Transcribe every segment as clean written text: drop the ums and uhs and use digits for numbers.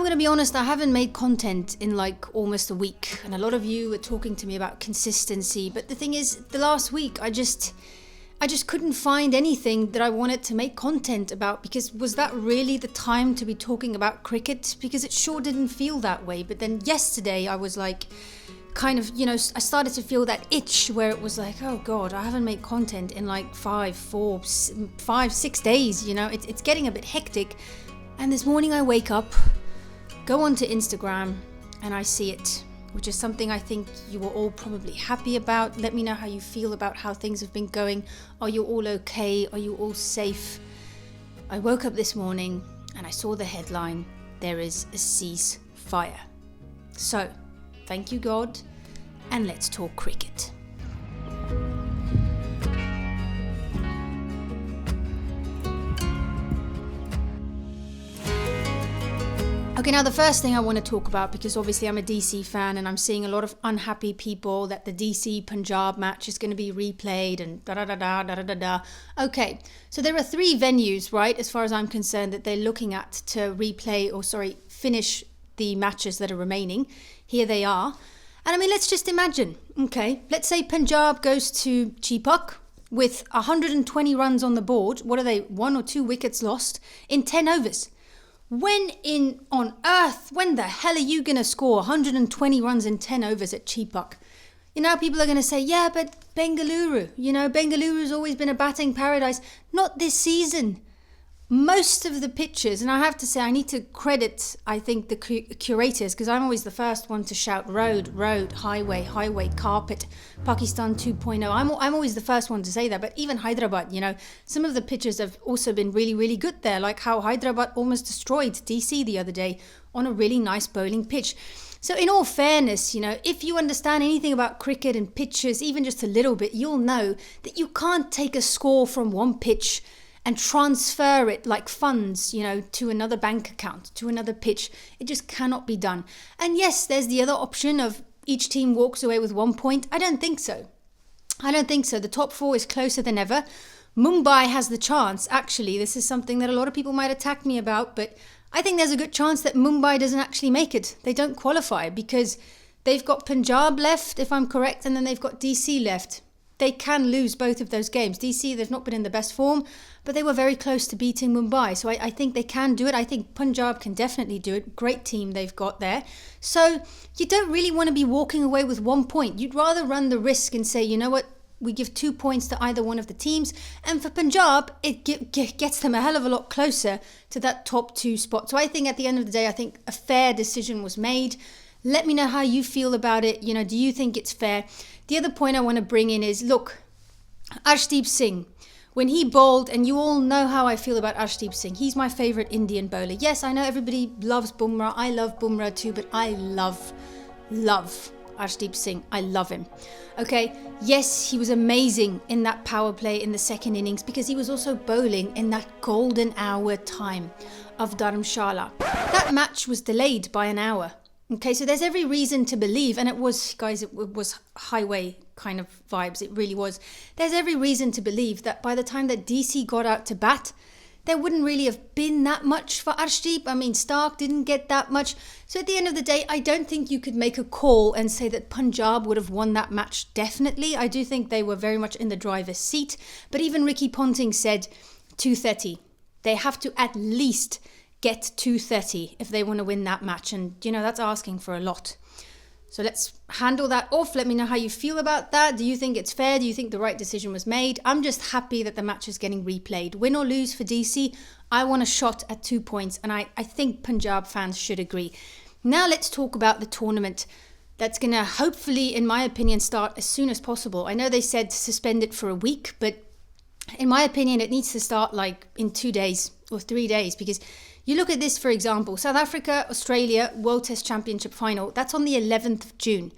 going to be honest, I haven't made content in like almost a week, and a lot of you were talking to me about consistency, but the thing is, the last week I just couldn't find anything that I wanted to make content about, because was that really the time to be talking about cricket? Because it sure didn't feel that way. But then yesterday I was like, kind of, I started to feel that itch where it was like, oh God, I haven't made content in like 5-6 days, it's getting a bit hectic. And this morning I wake up, go onto Instagram, and I see it, which is something I think you were all probably happy about. Let me know how you feel about how things have been going. Are you all okay? Are you all safe? I woke up this morning and I saw the headline, there is a ceasefire. So, thank you God, and let's talk cricket. Okay, now the first thing I want to talk about, because obviously I'm a DC fan and I'm seeing a lot of unhappy people that the DC-Punjab match is going to be replayed and da-da-da-da, Okay, so there are 3 venues, right, as far as I'm concerned, that they're looking at to finish the matches that are remaining. Here they are. And I mean, let's just imagine, okay, let's say Punjab goes to Chepauk with 120 runs on the board. What are they, 1 or 2 wickets lost in 10 overs? When the hell are you going to score 120 runs in 10 overs at Chepauk? People are going to say, yeah, but Bengaluru, Bengaluru's always been a batting paradise. Not this season. Most of the pitches, and I have to say, I need to credit, I think, the curators, because I'm always the first one to shout road, highway, carpet, Pakistan 2.0. I'm always the first one to say that. But even Hyderabad, some of the pitches have also been really, really good there, like how Hyderabad almost destroyed DC the other day on a really nice bowling pitch. So in all fairness, if you understand anything about cricket and pitches, even just a little bit, you'll know that you can't take a score from one pitch and transfer it like funds, to another bank account, to another pitch. It just cannot be done. And yes, there's the other option of each team walks away with 1 point. I don't think so. The top 4 is closer than ever. Mumbai has the chance. Actually, this is something that a lot of people might attack me about, but I think there's a good chance that Mumbai doesn't actually make it. They don't qualify because they've got Punjab left, if I'm correct, and then they've got DC left. They can lose both of those games. DC, they've not been in the best form, but they were very close to beating Mumbai. So I think they can do it. I think Punjab can definitely do it. Great team they've got there. So you don't really want to be walking away with 1 point. You'd rather run the risk and say, you know what, we give 2 points to either one of the teams. And for Punjab, it gets them a hell of a lot closer to that top 2 spot. So I think at the end of the day, I think a fair decision was made. Let me know how you feel about it. Do you think it's fair? The other point I want to bring in is, look, Arshdeep Singh, when he bowled, and you all know how I feel about Arshdeep Singh, he's my favourite Indian bowler. Yes, I know everybody loves Bumrah. I love Bumrah too, but I love Arshdeep Singh. I love him. Okay, yes, he was amazing in that power play in the second innings because he was also bowling in that golden hour time of Dharamshala. That match was delayed by an hour. Okay, so there's every reason to believe, and it was highway kind of vibes, it really was. There's every reason to believe that by the time that DC got out to bat, there wouldn't really have been that much for Arshdeep. I mean, Stark didn't get that much. So at the end of the day, I don't think you could make a call and say that Punjab would have won that match definitely. I do think they were very much in the driver's seat. But even Ricky Ponting said 230. They have to at least get 230 if they want to win that match. And, that's asking for a lot. So let's handle that off. Let me know how you feel about that. Do you think it's fair? Do you think the right decision was made? I'm just happy that the match is getting replayed. Win or lose for DC, I want a shot at 2 points. And I think Punjab fans should agree. Now let's talk about the tournament that's going to hopefully, in my opinion, start as soon as possible. I know they said suspend it for a week, but in my opinion, it needs to start like in 2 days or 3 days, because you look at this, for example, South Africa, Australia, World Test Championship final, that's on the 11th of June.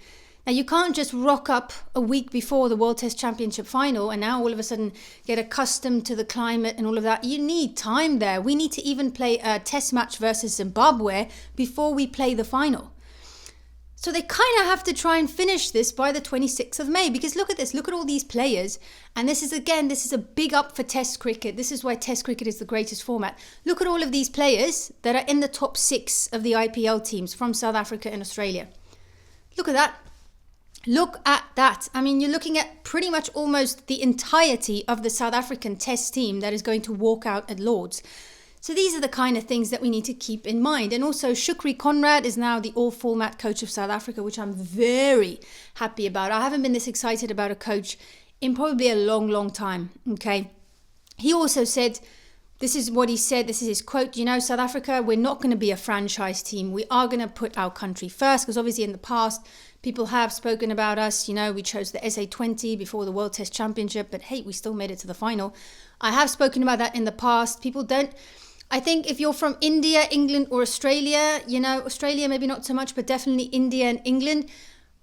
Now, you can't just rock up a week before the World Test Championship final and now all of a sudden get accustomed to the climate and all of that. You need time there. We need to even play a test match versus Zimbabwe before we play the final. So So they kind of have to try and finish this by the 26th of May, because look at this, look at all these players. And this is a big up for Test cricket. This is why Test cricket is the greatest format. Look at all of these players that are in the top 6 of the IPL teams from South Africa and Australia. Look at that. Look at that. I mean, you're looking at pretty much almost the entirety of the South African Test team that is going to walk out at Lord's. So these are the kind of things that we need to keep in mind. And also Shukri Conrad is now the all-format coach of South Africa, which I'm very happy about. I haven't been this excited about a coach in probably a long, long time. Okay. He also said, this is what he said, this is his quote, South Africa, we're not going to be a franchise team. We are going to put our country first, because obviously in the past, people have spoken about us. We chose the SA20 before the World Test Championship, but hey, we still made it to the final. I have spoken about that in the past. People don't. I think if you're from India, England or Australia, Australia maybe not so much, but definitely India and England,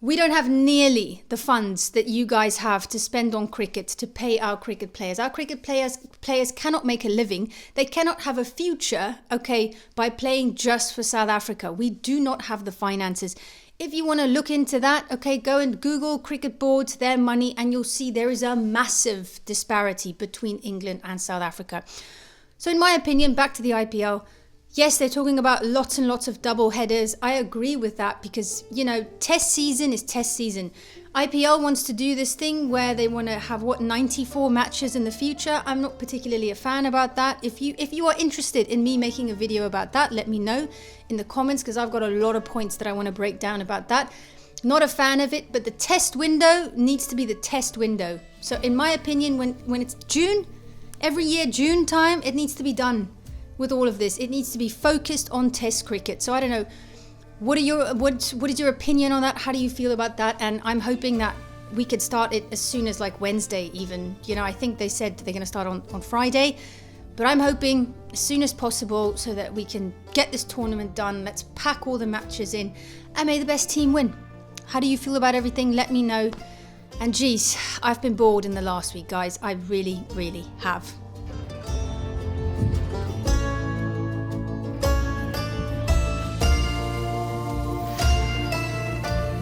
we don't have nearly the funds that you guys have to spend on cricket, to pay our cricket players. Our cricket players cannot make a living. They cannot have a future, okay, by playing just for South Africa. We do not have the finances. If you want to look into that, okay, go and Google cricket boards, their money, and you'll see there is a massive disparity between England and South Africa. So in my opinion, back to the IPL, yes, they're talking about lots and lots of double headers. I agree with that because, Test season is Test season. IPL wants to do this thing where they want to have, 94 matches in the future. I'm not particularly a fan about that. If you are interested in me making a video about that, let me know in the comments, because I've got a lot of points that I want to break down about that. Not a fan of it, but the test window needs to be the test window. So in my opinion, when it's June, every year, June time, it needs to be done with all of this. It needs to be focused on Test cricket. So I don't know, what is your opinion on that? How do you feel about that? And I'm hoping that we could start it as soon as Wednesday even. I think they said they're going to start on Friday, but I'm hoping as soon as possible so that we can get this tournament done. Let's pack all the matches in and may the best team win. How do you feel about everything? Let me know. And geez, I've been bored in the last week, guys. I really, really have.